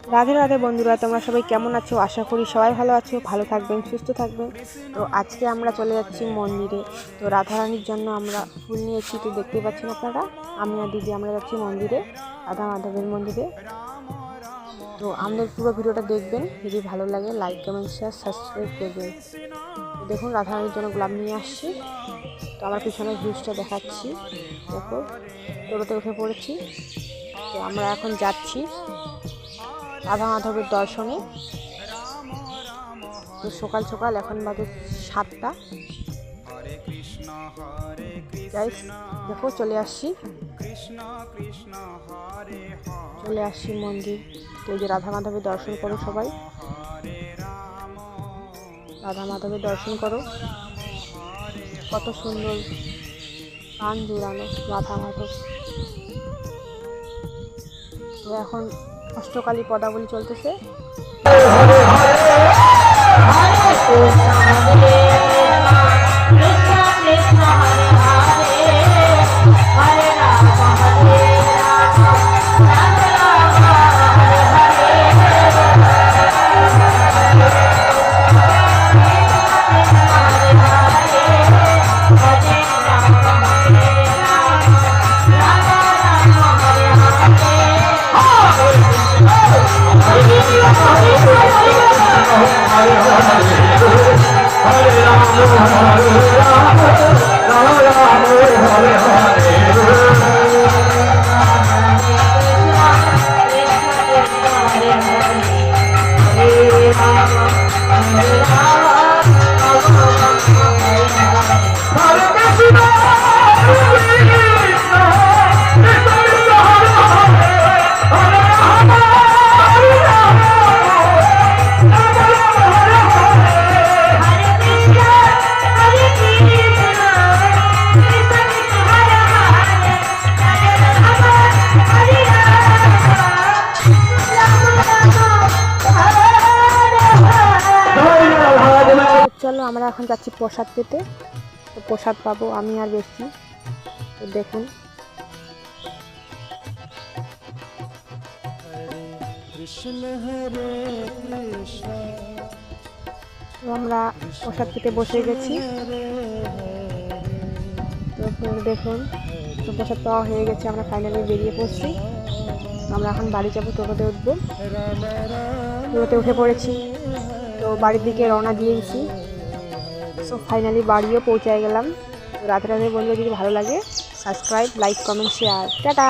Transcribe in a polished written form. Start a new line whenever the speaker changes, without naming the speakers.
রাধে রাধে বন্ধুরা, তোমরা সবাই কেমন আছো? আশা করি সবাই ভালো আছো, ভালো থাকবেন, সুস্থ থাকবেন। তো আজকে আমরা চলে যাচ্ছি মন্দিরে। তো রাধারানীর জন্য আমরা ফুল নিয়েছি, তো দেখতে পাচ্ছেন আপনারা। আমি আর দিদি আমরা যাচ্ছি মন্দিরে, রাধা মাধবের মন্দিরে। তো আমাদের পুরো ভিডিওটা দেখবেন, যদি ভালো লাগে লাইক কমেন্ট শেয়ার সাবস্ক্রাইব করবেন। তো দেখুন রাধারানীর জন্য গোলাপ নিয়ে আসছি। তো আমার পিছনে ভিউজটা দেখাচ্ছি, দেখো টোটোতে উঠে পড়েছি। তো আমরা এখন যাচ্ছি রাধা মাধবের দর্শনে। তো সকাল সকাল এখন বাজে 7টা। দেখো চলে আসছি মন্দির। তো এই যে রাধা মাধবের দর্শন করো সবাই, রাধা মাধবের দর্শন করো। কত সুন্দর গান জুড়ানো রাধা মাধব। তো এখন অষ্টকালী পদাবলী চলতেছে। চলো আমরা এখন যাচ্ছি প্রসাদ পেতে। তো প্রসাদ পাবো আমি আর বেশি। তো দেখুন তো আমরা প্রসাদ পেতে বসে গেছি। তো দেখুন তো প্রসাদ পাওয়া হয়ে গেছে, আমরা ফাইনালি বেরিয়ে পড়ছি। আমরা এখন বাড়ি যাবো, টোটোতে উঠবো। টোটোতে উঠে পড়েছি, তো বাড়ির দিকে রওনা দিয়েছি। সো ফাইনালি বাড়িও পৌঁছে গেলাম। রাধে রাধে বন্ধুরা, যদি ভালো লাগে subscribe like comment share. Tata.